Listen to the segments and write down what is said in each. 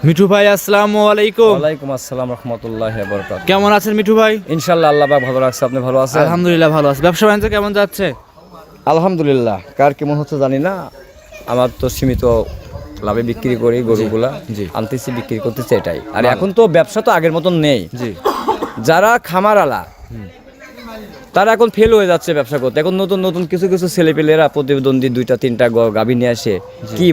মিঠু ভাই আসসালামু আলাইকুম। ওয়ালাইকুম আসসালাম রাহমাতুল্লাহি ওয়া বারাকাতুহু। কেমন আছেন মিঠু ভাই? ইনশাআল্লাহ আল্লাহ পাক ভালো রাখছে। আপনি ভালো আছেন? আলহামদুলিল্লাহ ভালো আছি। ব্যবসা বাণিজ্য কেমন যাচ্ছে? আলহামদুলিল্লাহ। কার কেমন হচ্ছে জানি না, আমার তো সীমিত লাভে বিক্রি করি গরুগুলা। জি। আনতেছি, বিক্রি করতেছি, এটাই। আর এখন তো ব্যবসা তো আগের মতন নেই। জি। যারা খামারওয়ালা তারা এখন ফেল হয়ে যাচ্ছে ব্যবসা করতে। এখন নতুন নতুন কিছু কিছু ছেলেপেলেরা প্রতিদ্বন্দ্বী 2টা 3টা গাভী নিয়ে আসে, কি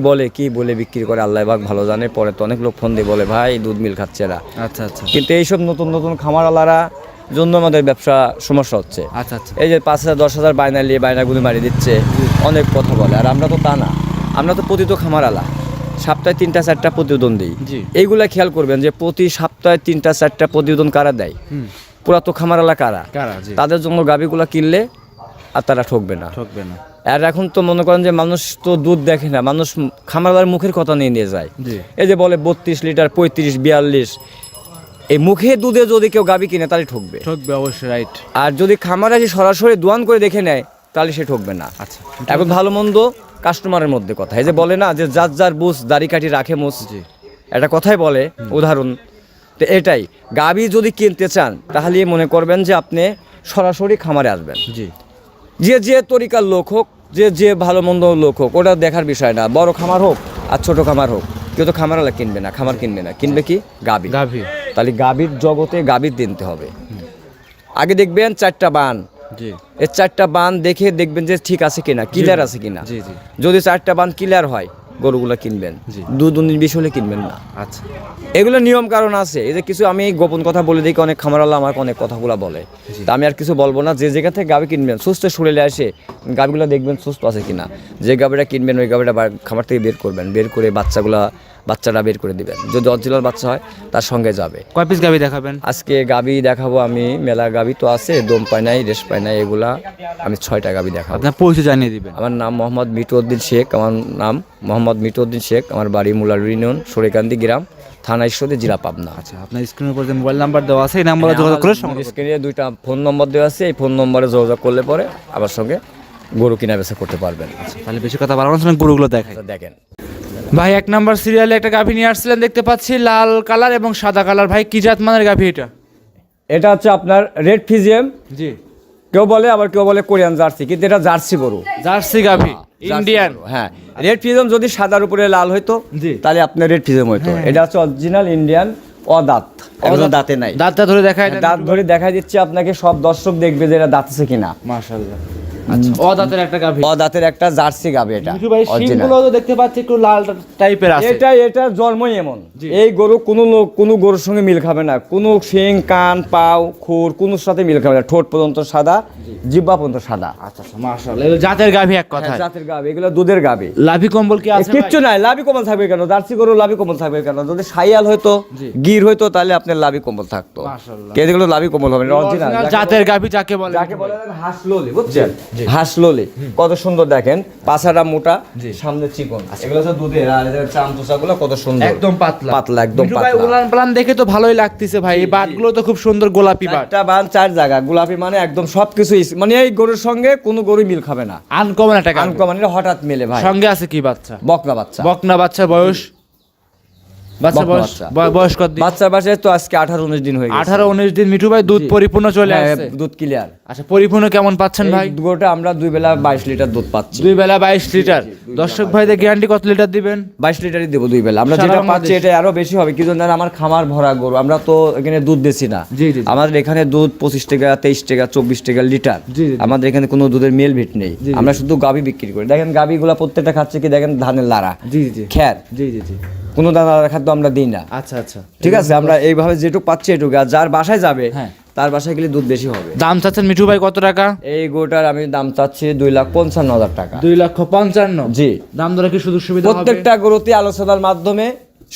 বলে বিক্রি করে আল্লাহ পাক ভালো জানে। পরে তো অনেক লোক ফোন দিয়ে বলে ভাই দুধ মিল খাচ্ছে এরা। আচ্ছা আচ্ছা কিন্তু এইসব নতুন নতুন খামারওয়ালারা জন্য আমাদের ব্যবসা সমস্যা হচ্ছে। আচ্ছা আচ্ছা এই যে 5,000 10,000 বায়না নিয়ে বায়নাগুলি মারি দিচ্ছে, অনেক কথা বলে। আর আমরা তো তা না, আমরা তো প্রতি তো খামারওয়ালা, সপ্তাহে 3টা 4টা প্রতিদ্বন্দ্বী। জি। এইগুলা খেয়াল করবেন যে প্রতি সপ্তাহে 3টা 4টা প্রতিদ্বন্দ্বী কারা দেয়, পুরা তো খামারওয়ালা কারা, জি। তাদের জন্য গাভীগুলা কিনলে আর তারা ঠকবে না। ঠকবে না। আর এখন তো মনে করেন যে মানুষ তো দুধ দেখে না, মানুষ খামারওয়ালার মুখের কথা নিয়ে যায়। জি। এই যে বলে 32 লিটার 35 42, এই মুখে দুধে যদি কেউ গাভী কিনে তাহলে ঠকবে। ঠকবে অবশ্যই, রাইট। আর যদি খামার আসি সরাসরি দোয়ান করে দেখে নেয় তাহলে সে ঠকবে না। আচ্ছা এখন ভালো মন্দ কাস্টমারের মধ্যে কথা। এই যে বলে না যে যার যার বুঝ দাড়ি কাটি রাখে মুছ, জি। একটা কথাই বলে, উদাহরণ। তো এটাই, গাভী যদি কিনতে চান তাহলে মনে করবেন যে আপনি সরাসরি খামারে আসবেন। জি। যে তরিকার লোক হোক, যে ভালো মন্দ লোক হোক, ওটা দেখার বিষয় না। বড় খামার হোক আর ছোট খামার হোক, কেউ তো খামারওয়ালা কিনবে না, খামার কিনবে না, কিনবে কি গাভী। গাভী। তাহলে গাভীর জগতে গাভীর দিনতে হবে। আগে দেখবেন 4টা বান, জি। এই 4টা বান দেখে দেখবেন যে ঠিক আছে কিনা, ক্লিয়ার আছে কিনা। জি জি। যদি 4টা বান ক্লিয়ার হয় গরুগুলো কিনবেন। জি। দুধ 19 হলে কিনবেন না। আচ্ছা এগুলো নিয়ম কারণ আছে। এই যে কিছু আমি গোপন কথা বলে দিই, অনেক খামারওয়ালা আমাকে অনেক কথাগুলো বলে, তা আমি আর কিছু বলবো না। যে জায়গা থেকে গাভী কিনবেন সুস্থ শরীরে আসে গাভীগুলো দেখবেন সুস্থ আছে কিনা। যে গাভীটা কিনবেন ওই গাভীটা খামার থেকে বের করবেন, বের করে বাচ্চাটা বের করে দিবেন। যদি অরিজিনাল বাচ্চা হয় তার সঙ্গে যাবে। কয় পিস গাভী দেখাবেন? আজকে গাভী দেখাবো আমি, মেলা গাভী তো আছে, দম পায় নাই রেশ পায় নাই, এগুলা আমি 6টা গাভী দেখাবো। আপনার পরিচয় জানিয়ে দিবেন। আমার নাম মোহাম্মদ মিটুউদ্দিন শেখ। আমার বাড়ি মুলার ইউনিয়ন, সরেকান্দি গ্রাম, থানা ঈশ্বরদী, জেলা পাবনা। আচ্ছা, আপনার স্ক্রিনের উপর যে মোবাইল নাম্বার দেওয়া আছে এই নাম্বারে যোগাযোগ করে সংগ্রহ করতে স্ক্রিনে 2টা ফোন নম্বর দেওয়া আছে, এই ফোন নম্বরে যোগাযোগ করলে পরে আমার সঙ্গে গরু কিনা বেচা করতে পারবেন। পারবেন। তাহলে বেশি কথা বাড়ানোর সময় গরুগুলো দেখাই। আচ্ছা, দেখেন ভাই 1 নাম্বার সিরিয়ালে একটা গাভী নিয়ে আসছিলেন, দেখতে পাচ্ছি লাল কালার এবং সাদা কালার। ভাই কি জাত মানের গাভী এটা? এটা হচ্ছে আপনার রেড ফিজিয়াম, জি। কেউ বলে আবার কেউ বলে কোরিয়ান জার্সি, কিন্তু এটা জার্সি গরু, জার্সি গাভী, ইন্ডিয়ান। হ্যাঁ, রেড ফিজিয়াম যদি সাদার উপরে লাল হইতো জি। তাহলে আপনার রেড ফিজিয়াম হইতো। এটা হচ্ছে অরিজিনাল ইন্ডিয়ান, অদাঁত, এখনো দাঁতে নাই। দাঁতটা ধরে দেখায়। দাঁত ধরে দেখাই দিচ্ছে আপনাকে, সব দর্শক দেখবে যে এটা দাঁতছে কিনা। মাশাআল্লাহ। আচ্ছা, ও দাঁতের একটা গাভী, অদাঁতের একটা জার্সি গাভী এটা। মিঠু ভাই শিংগুলো তো দেখতে পাচ্ছি একটু লাল টাইপের আছে। এটা জন্মই এমন। জি। এই গরু কোনো গরুর সঙ্গে মিল খাবে না, কোনো শিং কান পাও খুর কোনোর সাথে মিল খাবে না। ঠোঁট পর্যন্ত সাদা, জিহ্বা পর্যন্ত সাদা। আচ্ছা মাশাআল্লাহ, এগুলো জাতের গাভী এক কথা। জাতের গাভী, এগুলো দুধের গাভী। লাভি কম্বল কি আছে? কিচ্ছু নাই, লাভি কম্বল থাকবে কেন? জার্সি গরু লাভি কম্বল থাকবে কেন? যদি সাইয়াল হইতো, জি। গির হইতো, তাহলে আপনার লাভি কম্বল থাকতো। মাশাআল্লাহ। কে যেগুলো লাভি কম্বল হবে না, অরিজিনাল জাতের গাভী যাকে বলে। যাকে বলে হাঁসলোলি, বুঝছেন? হাঁসলোলি কত সুন্দর দেখেন, পাছাটা মোটা, সামনে চিকন। এগুলো তো দুধের, আর এদের চামচুসাগুলো কত সুন্দর, একদম পাতলা পাতলা, একদম মিঠু ভাই পাতলা। উলান পালান দেখে তো ভালোই লাগতেছে ভাই। এই বাটগুলো তো খুব সুন্দর গোলাপি বাট। একটা বান 4 জায়গা গোলাপি, মানে একদম সবকিছু মানে এই গরুর সঙ্গে কোনো গরু মিল খাবে না। আনকমন একটা গাভী। আনকমন, এটা হঠাৎ মেলে ভাই। সঙ্গে আছে কি বাচ্চা? বকনা বাচ্চা। বকনা বাচ্চা বয়স? বাচ্চা বকনা বয়স বাচ্চা। বয়স কত দিন? বাচ্চার বাসায় তো আজকে 18-19 দিন হয়ে গেছে। 18-19 দিন। মিঠু ভাই দুধ পরিপূর্ণ চলে হ্যাঁ, আসছে। দুধ ক্লিয়ার। আচ্ছা, পরিপূর্ণ কেমন পাচ্ছেন ভাই? এই গরুটা আমরা 2 বেলা 22 লিটার দুধ পাচ্ছি। 2 বেলা 22 লিটার। দর্শক ভাইদের গ্যারান্টি কত লিটার দিবেন? 22 লিটারই দেবো 2 বেলা। আমরা সারা যেটা বাংলাদেশ। পাচ্ছি এটা আরো বেশি হবে, কিন্তু না আমার খামার ভরা গরু, আমরা তো এখানে দুধ বেশি না। জি, জি, জি। আমাদের এখানে দুধ 25 টাকা 23 টাকা 24 টাকা লিটার। জি, জি, জি। আমাদের এখানে কোনো দুধের মেল ভিট নেই। জি, জি। আমরা শুধু গাভী বিক্রি করি। দেখেন গাভীগুলো প্রত্যেকটা খাচ্ছে কি, দেখেন ধানের লাড়া, জি জি জি। খ্যার, জি জি জি। কোনো দানা খাদ্য আমরা দিই না। আচ্ছা আচ্ছা, ঠিক আছে, আমরা এইভাবে যেটুকু পাচ্ছি এটুকু। আর যার বাসায় যাবে হ্যাঁ, তার বাসায় গেলে দুধ বেশি হবে। দাম চাচ্ছেন মিঠু ভাই কত টাকা? এই গরুটার আমি দাম চাচ্ছি 2,55,000 টাকা। 2,55,000। জি। দাম দরে কি সুযোগ সুবিধা হবে? প্রত্যেকটা গরুতে আলোচনার মাধ্যমে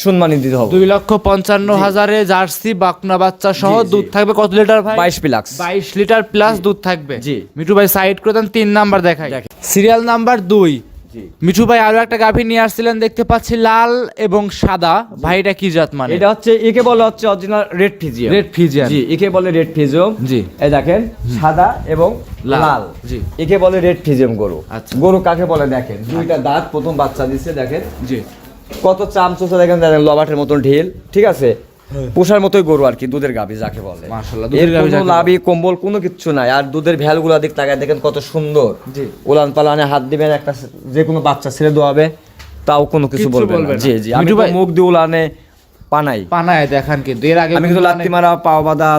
সম্মানিত দিতে হবে। 2,55,000-এ জার্সি বাকনা বাচ্চা সহ দুধ থাকবে কত লিটার ভাই? 22 প্লাস। 22 লিটার প্লাস দুধ থাকবে। জি। মিঠু ভাই সাইড করে দেন, 3 নাম্বার দেখাই। Serial number 2। মিঠু ভাই আরো একটা গাভী নিয়ে আসছিলেন, দেখতে পাচ্ছি লাল এবং সাদা। ভাই এটা কি জাত মানে? এটা হচ্ছে একে বলে হচ্ছে original red Friesian. Red Friesian. জি, একে বলে রেড ফিজিয়াম। জি। এই দেখেন সাদা এবং লাল। জি। একে বলে রেড ফিজিয়াম গরু। আচ্ছা। গরু কাকে বলে দেখেন, 2টা দাঁত, প্রথম বাচ্চা দিচ্ছে দেখেন। জি। কত চামচুচা দেখেন, লবাটের মতন ঢিল, ঠিক আছে, পোষার মতোই গরু আর কি, দুধের গাভী যাকে বলে। মাশাআল্লাহ, এর কোনো লাভি কম্বল কোনো কিচ্ছু নাই। আর দুধের ভ্যালগুলো দিক তাকায় দেখেন কত সুন্দর, উলান পালানে হাত দিবেন, একটা যে কোনো বাচ্চা ছেড়ে দোয়াবে তাও কোনো কিছু বলবে না। জি জি, আমি তো মুখ দিয়ে উলানে পানায় দেখান, কিন্তু এর আগে আমি কিন্তু লাত্তি মারা, পাও বাঁধা,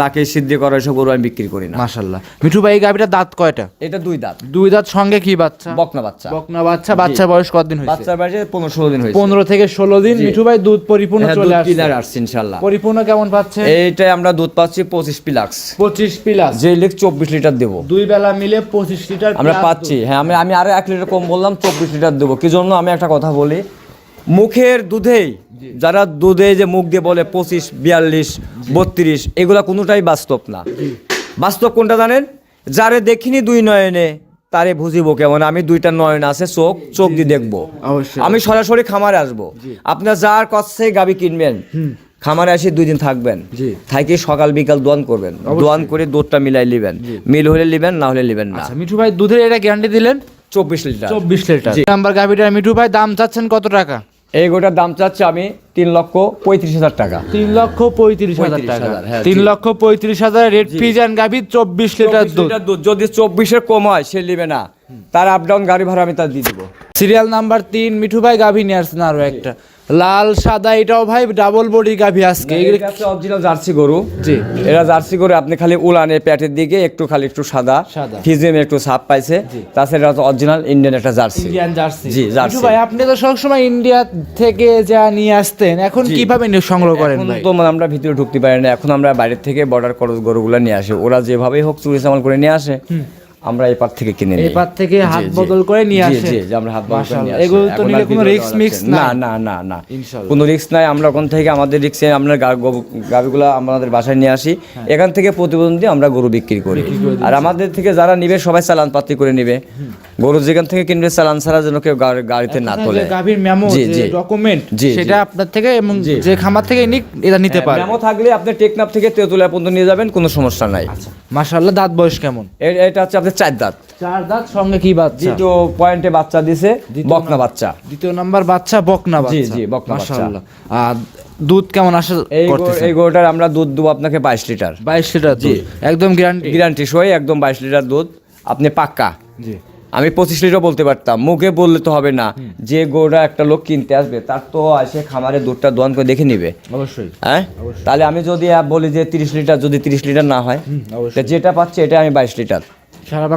নাকে সিদ্ধি করা এসব গরু আমি বিক্রি করি না। মাশাআল্লাহ। মিঠু ভাই, এই গাভীটা দাঁত কয়টা? এটা 2 দাঁত। 2 দাঁত, সঙ্গে কি বাচ্চা? বকনা বাচ্চা। বাচ্চার বয়স কতদিন হয়েছে? বাচ্চার বয়স 15-16 দিন হয়েছে। 15 থেকে 16 দিন। মিঠু ভাই, দুধ পরিপূর্ণ চলে আসছে। ক্লিয়ার আসছে ইনশাআল্লাহ। পরিপূর্ণ কেমন পাচ্ছে? এইটাই আমরা দুধ পাচ্ছি 25 প্লাস। 25 প্লাস, যে লিখ 24 লিটার দেব। 2 বেলা মিলে 25 লিটার আমরা পাচ্ছি। হ্যাঁ, আমি আরো 1 লিটার কম বললাম, 24 লিটার দেবো। কি জন্য? আমি একটা কথা বলি, মুখের দুধেই যারা দুধে যে মুখ দিয়ে বলে 25, 42, 32, এগুলা কোনোটাই বাস্তব না। বাস্তব কোনটা জানেন? যারে দেখিনি 2 নয়নে তারে বুঝিব কেমন। আমি 2টা নয়ন আছে, চোখ দিয়ে দেখবো। আমি সরাসরি খামারে আসবো। আপনার যার কাছে গাভী কিনবেন, খামারে এসে 2 দিন থাকবেন, থাকি সকাল বিকাল দোয়ান করবেন, দোয়ান করে দুধটা মিলাই নেবেন। মিল হলে নেবেন, না হলে নেবেন না। মিঠু ভাই, দুধের এটা গ্যারান্টি দিলেন 24 লিটার। 24 লিটার নাম্বার গাভীটা। মিঠু ভাই, দাম চাচ্ছেন কত টাকা? এই গোটার দাম চাচ্ছি আমি 3,35,000 টাকা। 3,35,000 টাকা। 3,35,000 রেড ফিজান গাভী, 24 লিটার দুধ। যদি 24-এর কম হয় সে নেবে না, তার আপ ডাউন গাড়ি ভাড়া আমি তার দিয়ে দেবো। সিরিয়াল নাম্বার 3, মিঠু ভাই গাভী নিয়ে আসছেন আরো একটা লাল সাদা, এটাও ভাই ডাবল বডি গাভী। আজকে অরিজিনাল জার্সি গরু। জি, এরা জার্সি গরু। আপনি খালি উলানে পেটের দিকে একটু সাদা, ফিজিমে একটু ছাপ পাইছে, তাছাড়া অরিজিনাল ইন্ডিয়ান একটা জার্সি। Indian jersey. জি, জার্সি। ভাই, আপনি তো সবসময় ইন্ডিয়া থেকে যা নিয়ে আসতেন, এখন কিভাবে সংগ্রহ করেন ভাই? তো মানে আমরা ভিতরে ঢুকতে পারি না, এখন আমরা বাইরে থেকে বর্ডার ক্রস গরুগুলো নিয়ে আসি। ওরা যেভাবেই হোক চুরি চামাল করে নিয়ে আসে, আমরা এই পার থেকে কিনে নিই। এই পার থেকে হাত বদল করে নিয়ে আসে। জি জি, আমরা হাত বদল করে নিয়ে আসি। এগুলো তো নিলে কোনো রিস্ক মিক্স না না না না, কোনো রিস্ক নাই। আমরা ওখান থেকে আমাদের রিস্কে আমরা গাভিগুলো আমাদের বাসায় নিয়ে আসি, এখান থেকে প্রতিবেদন দিয়ে আমরা গরু বিক্রি করি। আর আমাদের থেকে যারা নিবে সবাই চালান পাতি করে নিবে। গরু যেখান থেকে কিনবে চালান ছাড়া যেন কেউ গাড়িতে না তোলে। গাভীর মেমো, যে ডকুমেন্ট, সেটা আপনার থেকে এবং যে খামার থেকে নিক এটা নিতে পারে। মেমো থাকলে আপনি টেকনাফ থেকে তেতুলিয়া পর্যন্ত নিয়ে যাবেন, কোনো সমস্যা নাই। মাশাআল্লাহ। দাঁত বয়স কেমন? এটা হচ্ছে আপনাদের 4 দাঁত। 4 দাঁত, সঙ্গে কি বাচ্চা? দ্বিতীয় পয়েন্টে বাচ্চা দিছে, বকনা বাচ্চা। দ্বিতীয় নাম্বার বাচ্চা, বকনা বাচ্চা। জি জি, বকনা বাচ্চা। মাশাআল্লাহ। আর দুধ কেমন আসে? এই গরুটার আমরা দুধ দেবো আপনাকে 22 লিটার। 22 লিটার দুধ, একদম গ্যারান্টি সই, একদম 22 লিটার দুধ আপনি পাক্কা। জি, আমি 25 লিটার বলতে পারতাম, মুখে বললে তো হবে না। যে গরুটা একটা লোক কিনতে আসবে, তার তো এসে খামারে দুধটা দোয়ান করে দেখে নিবে অবশ্যই। হ্যাঁ, তাহলে আমি যদি বলি যে 30 লিটার, যদি 30 লিটার না হয়, যেটা পাচ্ছে এটা আমি 22 লিটার। সারা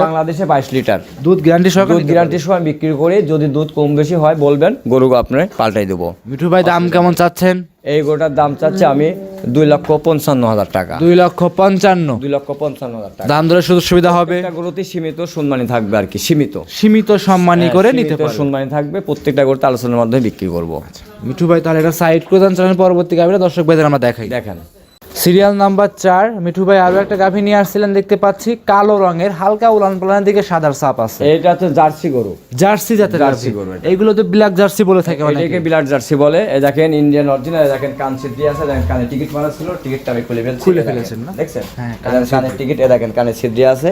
বাংলাদেশে 22 লিটার দুধ গ্যারান্টি সহ, দুধ গ্যারান্টি সহ বিক্রি করি। যদি দুধ কম বেশি হয় বলবেন, গরু আপনার পাল্টাই দেবো। মিঠু ভাই, দাম কেমন চাচ্ছেন? এই গরুটার দাম চাচ্ছে আমি 2,55,000 টাকা। 2,55,000। 2,55,000 টাকা। দাম দরে সুযোগ সুবিধা হবে? গরুতে সীমিত সম্মানী থাকবে আর কি, সীমিত সম্মানী করে নিতে পারবে। সম্মানী থাকবে, প্রত্যেকটা গরুতে আলোচনার মাধ্যমে বিক্রি করবো। মিঠু ভাই, তাহলে এটা সাইড করে দেন, চলেন পরবর্তী গাভীটা দর্শক ভাইদের আমরা দেখাই। দেখেন সিরিয়াল নাম্বার 4, মিঠু ভাই আরো একটা গাভী নিয়ে আসছিলেন দেখতে পাচ্ছি, কালো রঙের, হালকা উলান পালানের দিকে সাদার ছাপ আছে। এটা হচ্ছে জার্সি গরু, জার্সি জাতের জার্সি গরু। এইগুলো তো ব্ল্যাক জার্সি বলে থাকে অনেকে। এটাকে ব্লাড জার্সি বলে। এই দেখেন ইন্ডিয়ান অরিজিনাল, দেখেন কান সিদ্ধি আছে, দেখেন কানে টিকিট মারা ছিল, টিকিটটা আমি খুলে ফেলেছেন না, দেখছেন? হ্যাঁ, কানে টিকিট, এই দেখেন কানে সিদ্ধি আছে।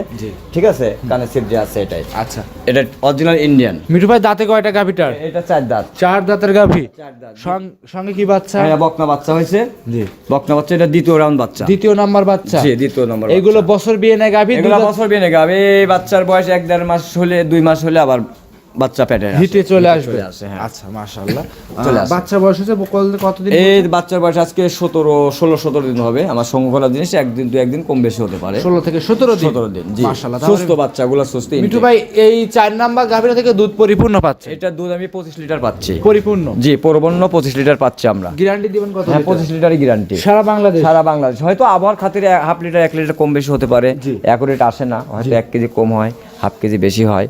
ঠিক আছে, কানে সিদ্ধি আছে এটাই। আচ্ছা, এটা অরিজিনাল ইন্ডিয়ান। মিঠু ভাই, দাঁতে কয়টা গাভীটার? এটা 4 দাঁত। 4 দাঁতের গাভী। 4 দাঁত। সঙ্গে কি বাচ্চা? হ্যাঁ, বকনা বাচ্চা হয়েছে। জি, বকনা বাচ্চা। এটা দ্বিতীয় রাউন্ড বাচ্চা, দ্বিতীয় নাম্বার বাচ্চা। জি, দ্বিতীয় নাম্বার। এগুলো বছর বিয়ে নেয় গাভী? এগুলো বছর বিয়ে নেয় গাভী। বাচ্চার বয়স 1-1.5 মাস হলে, 2 মাস হলে আবার বাচ্চা পেটে হিটে চলে আসবে। হ্যাঁ। আচ্ছা, মাশাআল্লাহ। চলে আসে। বাচ্চার বয়স হচ্ছে কতদিন? এই বাচ্চার বয়স আজকে 16-17 দিন হবে। আমার সঙ্গ করা জিনিস একদিন 2-1 দিন কম বেশি হতে পারে। 16 থেকে 17 দিন। 17 দিন, জি। মাশাআল্লাহ। সুস্থ বাচ্চাগুলো সুস্থ। মিঠু ভাই, এই 4 নাম্বার গাভীরা থেকে দুধ পরিপূর্ণ পাচ্ছে? এটা দুধ আমি 25 লিটার পাচ্ছি। পরিপূর্ণ? জি, পরিপূর্ণ 25 লিটার পাচ্ছি আমরা। গ্যারান্টি দিবেন কত? হ্যাঁ, 25 লিটারই গ্যারান্টি। সারা বাংলাদেশ? সারা বাংলাদেশ। হয়তো আবহাওয়ার খাতিরে 1/2 লিটার 1 লিটার কম বেশি হতে পারে, অ্যাকুরেট আসে না, হয়তো 1 কেজি কম হয়, 1/2 কেজি বেশি হয়,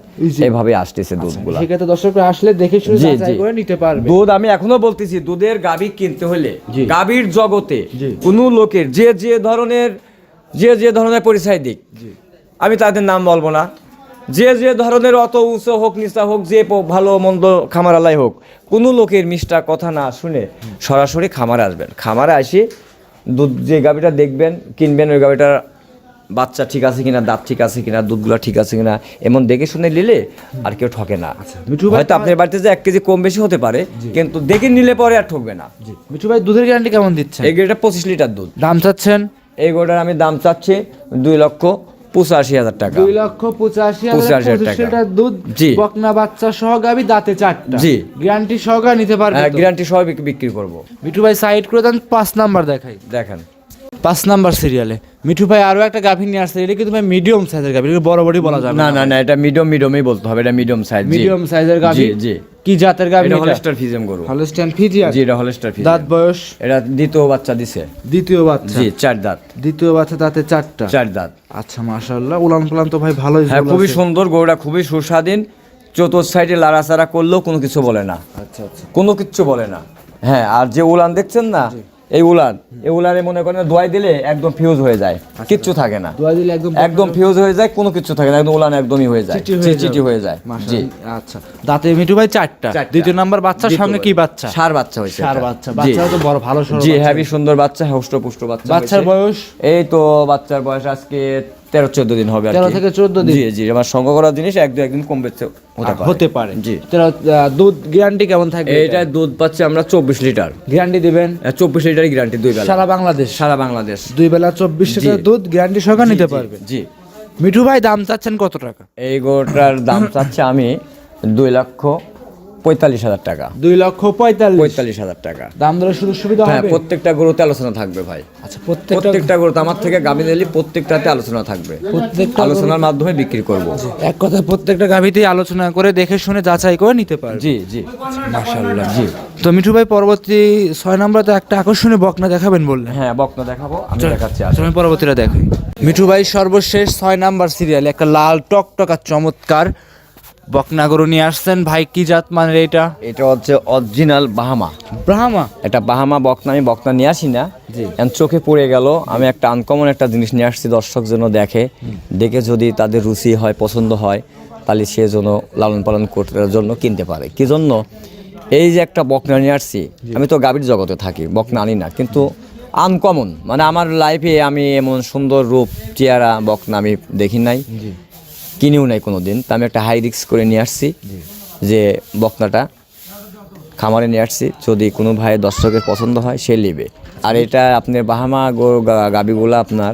এইভাবে আসতেছে দুধগুলো। সেক্ষেত্রে দর্শকরা আসলে দেখে শুনে যাচাই করে নিতে পারবে। দুধ আমি এখনো বলতেছি, দুধের গাভী কিনতে হলে গাভীর জগতে কোনো লোকের যে ধরনের পরিচয় দিক, আমি তাদের নাম বলবো না, যে ধরনের অত উঁচু হোক নিচা হোক, যে ভালো মন্দ খামারালাই হোক, কোনো লোকের মিষ্টা কথা না শুনে সরাসরি খামারে আসবেন। খামারে আসি দুধ যে গাভীটা দেখবেন, কিনবেন, ওই গাভীটার বাচ্চা ঠিক আছে কিনা, দাঁত ঠিক আছে কিনা, দুধগুলো ঠিক আছে কিনা, এমন দেখে শুনে নিলে আর কেউ ঠকে না। মিঠু ভাই হয়তো আপনার বাড়িতে যে 1 কেজি কম বেশি হতে পারে, কিন্তু দেখে নিলে পরে আর ঠকবে না। মিঠু ভাই দুধের গ্যারান্টি কেমন দিচ্ছেন? এই গরুটা 25 লিটার দুধ। দাম চাচ্ছেন? এই গরুটার আমি দাম চাচ্ছি 2,85,000 টাকা। 2,85,000 টাকা। লিটার দুধ, জি। বকনা বাচ্চা সহ গাভী, দাঁতে 4টা। জি। গ্যারান্টি সহকারে নিতে পারবে তো? গ্যারান্টি সহ বিক্রি করব। মিঠু ভাই সাইড করে দেন, 5 নাম্বার দেখাই। দেখেন 5 নাম্বার সিরিয়ালে মিঠু ভাই আরো একটা গাভী নিয়ে আসছে। এটা কিন্তু ভাই মিডিয়াম সাইজের গাভী, এটা বড় বড়ই বলা যাবে না না না, এটা মিডিয়ামই বলতে হবে, এটা মিডিয়াম সাইজ। মিডিয়াম সাইজের গাভী। জি জি। কি জাতের গাভী? এটা হলস্টার ফ্রিজিয়ান গরু। Holstein Friesian. জি, এটা হলস্টার ফ্রিজিয়ান। দাঁত বয়স? এটা দ্বিতীয় বাচ্চা দিছে। দ্বিতীয় বাচ্চা? জি, 4 দাঁত। দ্বিতীয় বাচ্চা, দাঁতে 4টা। 4 দাঁত। আচ্ছা মাশাআল্লাহ, উলান পালান তো ভাই ভালোই। হ্যাঁ, খুবই সুন্দর গরুটা, খুবই সুস্বাদীন। চতুর্থ সাইডে লাড়াচাড়া করলেও কোনো কিছু বলে না। আচ্ছা আচ্ছা। কোনো কিচ্ছু বলে না। হ্যাঁ, আর যে উলান দেখছেন না, এই উলানে মনে করেন দোয়াই দিলে একদম ফিউজ হয়ে যায়, কিচ্ছু থাকে না। দোয়া দিলে একদম ফিউজ হয়ে যায়, কোনো কিছু থাকে না, একদম উলান একদমই হয়ে যায়, চিটি হয়ে যায়। জি। আচ্ছা, দাঁতে মিঠু ভাই 4টা। দ্বিতীয় নাম্বার বাচ্চার সঙ্গে কি বাচ্চা? ষাঁড় বাচ্চা হয়েছে। ষাঁড় বাচ্চা। বাচ্চাও তো বড় ভালো সরো। জি, হেভি সুন্দর বাচ্চা, হষ্টপুষ্ট বাচ্চা। বাচ্চার বয়স? এই তো বাচ্চার বয়স আজকে 13-14 দিন হবে। 13 থেকে 14 দিন। জি জি, আমার সংগ্রহ করা জিনিস 1-2 দিন কম বেশি হতে পারে। জি। দুধ গ্যারান্টি কেমন থাকবে? এটা দুধ পাচ্ছে আমরা 24 লিটার গ্যারান্টি দিবেন। 24 লিটারই গ্যারান্টি, 2 বেলা। সারা বাংলাদেশ? সারা বাংলাদেশ 2 বেলা 24 লিটার দুধ গ্যারান্টি সহকারে নিতে পারবে। জি। মিঠু ভাই দাম চাচ্ছেন কত টাকা? এই গরুটার দাম চাচ্ছে আমি 2,45,000 টাকা। 2,45,000 টাকা। দাম দরে সুযোগ সুবিধা হ্যাঁ, হবে? প্রত্যেকটা গরুতে আলোচনা থাকবে ভাই। আচ্ছা, প্রত্যেকটা গরুতে আমার থেকে গাভী নিলে প্রত্যেকটাতে আলোচনা থাকবে। প্রত্যেকটা আলোচনার মাধ্যমে বিক্রি করব। এক কথা প্রত্যেকটা গাভীতেই আলোচনা করে দেখে শুনে যাচাই করে নিতে পারবে। জি জি, মাশাআল্লাহ। জি। তো মিঠু ভাই পরবর্তী 6 নম্বরে একটা আকর্ষণীয় বকনা দেখাবেন বললেন। হ্যাঁ, বকনা দেখাবো, আমি দেখাচ্ছি। আমি পরবর্তীটা দেখাই। মিঠু ভাই সর্বশেষ 6 নাম্বার সিরিয়ালে একটা লাল টকটকা চমৎকার বকনা গরু নিয়ে আসছেন ভাই। কি জাত মানের এটা? এটা হচ্ছে অরিজিনাল বাহামা। ব্রাহ্মা? এটা বাহামা বকনা। আমি বকনা নিয়ে আসি না, চোখে পড়ে গেল। আমি একটা আনকমন একটা জিনিস নিয়ে আসছি, দর্শক যেন দেখে, দেখে যদি তাদের রুচি হয়, পছন্দ হয়, তাহলে সে যেন লালন পালন করার জন্য কিনতে পারে। কি জন্য? এই যে একটা বকনা নিয়ে আসছি, আমি তো গাভীর জগতে থাকি, বকনা আনি না, কিন্তু আনকমন, মানে আমার লাইফে আমি এমন সুন্দর রূপ চেহারা বকনা আমি দেখি নাই, কিনেও নাই কোনো দিন। তা আমি একটা হাই রিস্ক করে নিয়ে আসছি, যে বকনাটা খামারে নিয়ে আসছি, যদি কোনো ভাই দর্শকের পছন্দ হয় সে নেবে। আর এটা আপনার বাহামা গাভীগুলো আপনার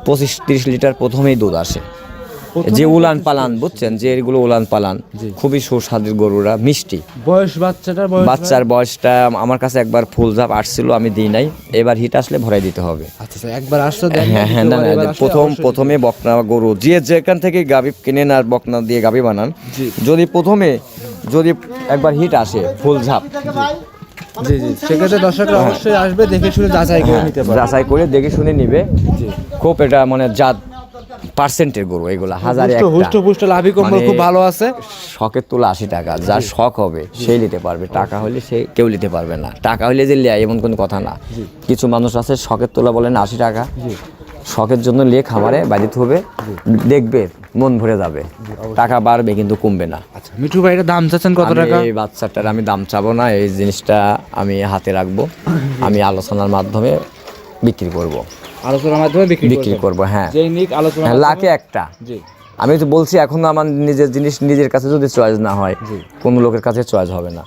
25-30 লিটার প্রথমেই দুধ আসে। যে উলান পালান, বুঝছেন, যে এগুলো উলান পালান, খুবই সুস্বাদু গরুরা, মিষ্টি। বয়স বাচ্চার বয়সটা আমার কাছে একবার ফুল ঝাপ আসছিল, আমি দিই নাই। এবার হিট আসলে ভরাই দিতে হবে। আচ্ছা, একবার আসলে হ্যাঁ হ্যাঁ, না প্রথমে বকনা গরু যেখান থেকে গাভী কিনেন আর বকনা দিয়ে গাভী বানান, যদি প্রথমে একবার হিট আসে ফুল ঝাপ, জি জি, সেক্ষেত্রে দর্শকরা অবশ্যই আসবে, দেখে শুনে যাচাই করে নিতে পারবে। যাচাই করে দেখে শুনে নিবে। খুব এটা মানে জাত পার্সেন্টের গরু এগুলা, হাজারে একটা। হুষ্ট লাভি কম্বল খুব ভালো আছে। শখের তোলা 80 টাকা, যার শখ হবে সেই নিতে পারবে। টাকা হলে সে কেউ নিতে পারবে না। টাকা হলে যে লেয় এমন কোনো কথা না। কিছু মানুষ আছে শখের তোলা বলেন 80 টাকা, শখের জন্য নিয়ে খামারে বাড়িতে হবে, দেখবে মন ভরে যাবে, টাকা বাড়বে কিন্তু কমবে না। আচ্ছা মিঠু ভাই, এটা দাম চাচ্ছেন কত টাকা? এই বাচ্চাটার আমি দাম চাবো না, এই জিনিসটা আমি হাতে রাখবো, আমি আলোচনার মাধ্যমে বিক্রি করব। আলোচনার মাধ্যমে বিক্রি করব? হ্যাঁ, যেই নিক আলোচনা লাখে একটা। জি, আমি তো বলছি, এখন আমার নিজের জিনিস নিজের কাছে যদি চয়েস না হয়, কোন লোকের কাছে চয়েস হবে না।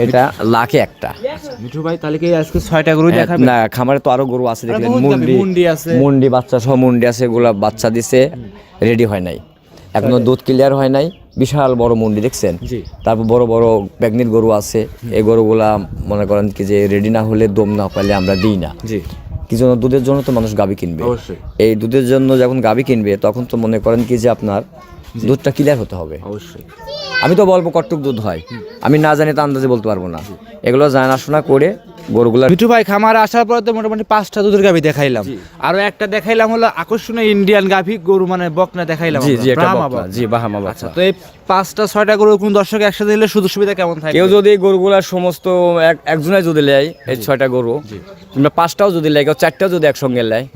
এটা লাখে একটা। মিঠু ভাই, তাহলে কি আজকে 6টা গরু দেখাবেন? না, খামারে তো আরো গরু আছে, দেখলেন, আছে, মুন্ডি বাচ্চা সহ মুন্ডি আছে, এগুলা বাচ্চা দিছে, রেডি হয় নাই এখনো, দুধ ক্লিয়ার হয় নাই। বিশাল বড় মুন্ডি দেখছেন। তারপর বড় বড় প্রেগনেন্ট গরু আছে। এই গরুগুলা মনে করেন কি যে রেডি না হলে, দম না পাইলে আমরা দিই না। কি জন্য? দুধের জন্য তো মানুষ গাভী কিনবে। এই দুধের জন্য যখন গাভী কিনবে, তখন তো মনে করেন কি যে আপনার দুধটা ক্লিয়ার হতে হবে। অবশ্যই আমি তো বলবো কতটুক দুধ হয়, আমি না জানি তো আন্দাজে বলতে পারবো না। এগুলো জানাশোনা করে গরুগুলা। মিঠু ভাই, খামারে আসার পর তো মোটামুটি 5টা দুধের গাভী দেখাইলাম, আরো একটা দেখাইলাম হলো আকর্ষণীয় ইন্ডিয়ান গাভী গরু, মানে বকনা দেখাইলাম। বাহামা বাচ্চা। আচ্ছা, তো এই 5টা-6টা গরু কোন দর্শক একসাথে নিলে সুযোগ সুবিধা কেমন থাকে? কেউ যদি গরুগুলার সমস্ত একজনে যদি নেয়, এই 6টা গরু, কিংবা 5টাও যদি নেয়, কেউ 4টাও যদি একসঙ্গে নেয়,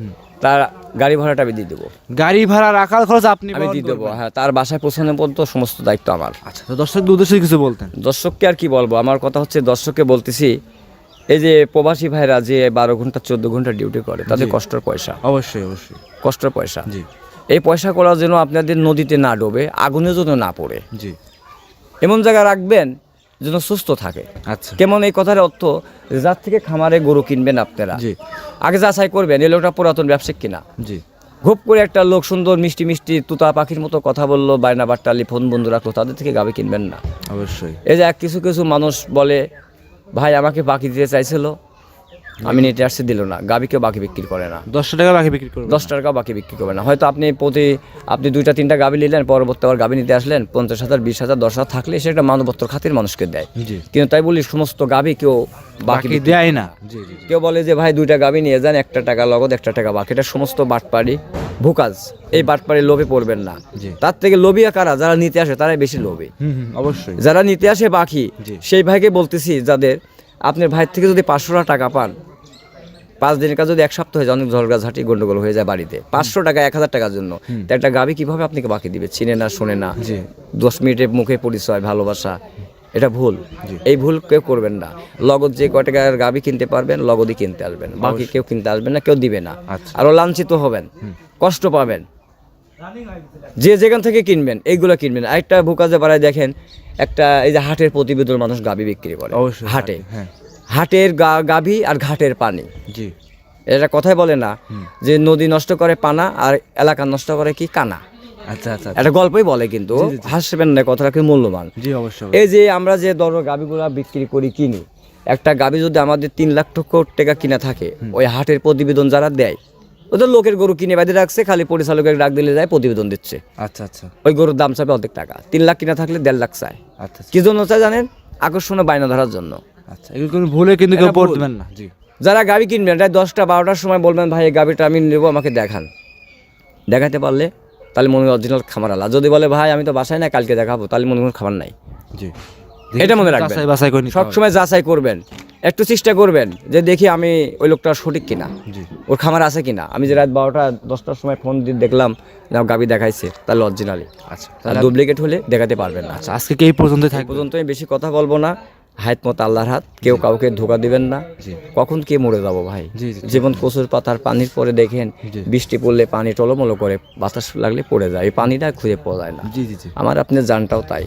তার গাড়ি ভাড়াটা আমি দিয়ে দেবো। গাড়ি ভাড়া, রাখার খরচ আমি দিয়ে দেবো। হ্যাঁ, তার বাসায় পৌঁছানো পর্যন্ত সমস্ত দায়িত্ব আমার। আচ্ছা, তো দর্শক উদ্দেশ্যে কিছু বলতেন? দর্শককে আর কি বলবো, আমার কথা হচ্ছে দর্শককে বলতেছি, এই যে প্রবাসী ভাইরা যে 12 ঘন্টা 14 ঘন্টা ডিউটি করে তাদের কষ্টের পয়সা, অবশ্যই অবশ্যই কষ্টের পয়সা। জি এই পয়সা করার জন্য আপনাদের নদীতে না ডোবে, আগুনে যেন না পড়ে, জি এমন জায়গা রাখবেন যেন সুস্থ থাকে। আচ্ছা কেমন এই কথার অর্থ, যার থেকে খামারে গরু কিনবেন আপনারা জি আগে যাচাই করবেন এই লোকটা পুরাতন ব্যবসায়িক কিনা। জি খুব করে একটা লোক সুন্দর মিষ্টি মিষ্টি তুতা পাখির মতো কথা বললো, বায়না বাট্টালি ফোন বন্ধ রাখলো, তাদের থেকে গাভী কিনবেন না। অবশ্যই এই যে কিছু কিছু মানুষ বলে ভাই আমাকে বাকি দিতে চাইছিল, আমি নিতে আসতে দিল না, গাভীকেও বাকি বিক্রি করে না, 10 টাকা বাকি বিক্রি করবে 10 টাকা বাকি বিক্রি করবে না। হয়তো আপনি 2টা 3টা গাভী নিলেন, পরবর্তী আবার গাভী নিতে আসলেন 50,000 20,000 10,000 থাকলে সে একটা মানবত্তর খাতির মানুষকে দেয়। জি কিন্তু তাই বলি সমস্ত গাভী কেউ বাকি বাকি দেয় না। জি জি কেউ বলে যে ভাই 2টা গাভী নিয়ে যান, 1 টাকা নগদ 1 টাকা বাকি, এটা সমস্ত বাটপাড়ি ভুকাজ। এই বাটপাড়ি লোভে পড়বেন না। জি। তার থেকে লোভিয়া কারা, যারা নিতে আসে তারাই বেশি লোভী। অবশ্যই যারা নিতে আসে বাকি, জি। সেই ভাইকে বলতেছি যাদের আপনার ভাই থেকে যদি 500 টাকা পান, 5 দিনের কাজ যদি 1 সপ্তাহ হয়ে যায়, অনেক ঝগড়াঝাটি গন্ডগোল হয়ে যায় বাড়িতে, 500 টাকা 1000 টাকার জন্য, তো একটা গাভী কিভাবে আপনাকে বাকি দিবে? চিনে না, শোনে না, জি 10 মিনিটের মুখে পরিচয়, ভালোবাসা, এটা ভুল। এই ভুল কেউ করবেন না। লগদ যে কয় টাকার গাভী কিনতে পারবেন লগদই কিনতে আসবেন, বাকি কেউ কিনতে আসবেন না, কেউ দিবে না। আচ্ছা। আরও লাঞ্ছিত হবেন, কষ্ট পাবেন। যে যেখান থেকে কিনবেন এইগুলো কিনবেন। আরেকটা ভুকাজে বাড়ায় দেখেন, একটা এই যে হাটের প্রতিবেদন মানুষ গাভী বিক্রি করে অবশ্যই হাটে, হ্যাঁ হাটের গাভী আর ঘাটের পানি, জি এটা কথাই বলে না যে নদী নষ্ট করে পানা আর এলাকা নষ্ট করে কি কানা। আচ্ছা আচ্ছা একটা গল্পই বলে, কিন্তু হাসবেন না, কথাটা কি মূল্যবান। জি অবশ্যই এই যে আমরা যে গাভীগুলা বিক্রি করি কিনি, একটা গাভী যদি আমাদের 3 লাখ টাকা কিনা থাকে, ওই হাটের প্রতিবেদন যারা দেয় ওদের লোকের গরু কিনে বাঁধে রাখছে, খালি পরিচালকের ডাক দিলে যায় প্রতিবেদন দিচ্ছে। আচ্ছা আচ্ছা ওই গরুর দাম চাবে অর্ধেক টাকা, 3 লাখ কিনা থাকলে 1.5 লাখ চায়। আচ্ছা কি জন্য চায় জানেন? আকর্ষণে বায়না ধরার জন্য। আচ্ছা এগুলো কোনো ভুলে কিন্তু কেউ এটা ভুল। পড়বেন না। জি যারা গাভী কিনবেন রাত 10টা 12টার সময় বলবেন ভাই এই গাভীটা আমি নেবো, আমাকে দেখান। দেখাতে পারলে তাহলে মনে হয় অরিজিনাল খামার আলা। যদি বলে ভাই আমি তো বাসায় না, কালকে দেখাবো, তাহলে মনে হয় খাবার নাই। জি এটা মনে রাখবেন, যাচাই বাছাই করে নিতে হবে। সবসময় যাচাই করবেন, একটু চেষ্টা করবেন যে দেখি আমি ওই লোকটা সঠিক কিনা, জি ওর খামার আছে কিনা। আমি যে রাত 12টা 10টার সময় ফোন দিয়ে দেখলাম গাভী দেখাইছে, তাহলে অরিজিনালি। আচ্ছা আর তাহলে ডুপ্লিকেট হলে দেখাতে পারবেন না। আচ্ছা আজকে কি এই পর্যন্ত এই থাকবে? পর্যন্ত আমি বেশি কথা বলবো না। হাত মত আল্লাহর হাত, কেউ কাউকে ধোকা দিবেন না। জি কখন কে মরে যাবো ভাই, জি জি জীবন কচুর পাতার পানির পরে দেখেন জি। বৃষ্টি পড়লে পানি টলমলো করে, বাতাস লাগলে পড়ে যায়, এই পানিটা খুঁজে পাওয়া যায় না। জি জি জি আমার আপনার জানটাও তাই।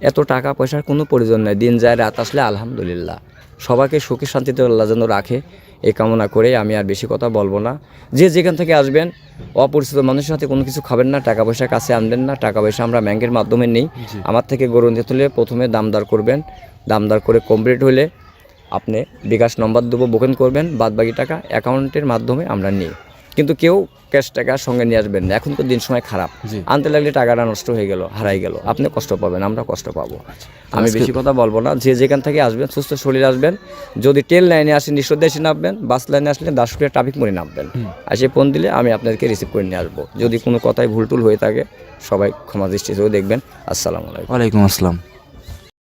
এত টাকা পয়সার কোনো প্রয়োজন নেই, দিন যায় রাত আসলে আলহামদুলিল্লাহ। সবাইকে সুখে শান্তিতে আল্লাহ যেন রাখে, এই কামনা করে আমি আর বেশি কথা বলবো না। যে যেখান থেকে আসবেন অপরিচিত মানুষের সাথে কোনো কিছু খাবেন না, টাকা পয়সা কাছে আনবেন না। টাকা পয়সা আমরা ব্যাংকের মাধ্যমে নেই। আমার থেকে গরু নিতে হলে প্রথমে দামদার করবেন, দামদার করে কমপ্লিট হলে আপনি বিকাশ নম্বর দেবো, বুকিং করবেন, বাদবাকি টাকা অ্যাকাউন্টের মাধ্যমে আমরা নিই। কিন্তু কেউ ক্যাশ টাকা সঙ্গে নিয়ে আসবেন না, এখন তো দিন সময় খারাপ, জি। আনতে লাগলে টাকাটা নষ্ট হয়ে গেল, হারাই গেল, আপনি কষ্ট পাবেন, আমরা কষ্ট পাবো। আমি বেশি কথা বলবো না। যে যেখান থেকে আসবেন সুস্থ শরীর আসবেন। যদি ট্রেন লাইনে আসেন ঈশ্বরদেশে নামবেন, বাস লাইনে আসলে দাসপুরিয়া ট্রাফিক মোড়ে নামবেন, এসে ফোন দিলে আমি আপনাদেরকে রিসিভ করে নিয়ে আসবো। যদি কোনো কথায় ভুল টুল হয়ে থাকে সবাই ক্ষমা দৃষ্টিতে দেখবেন। আসসালামু আলাইকুম। ওয়ালাইকুম আসসালাম।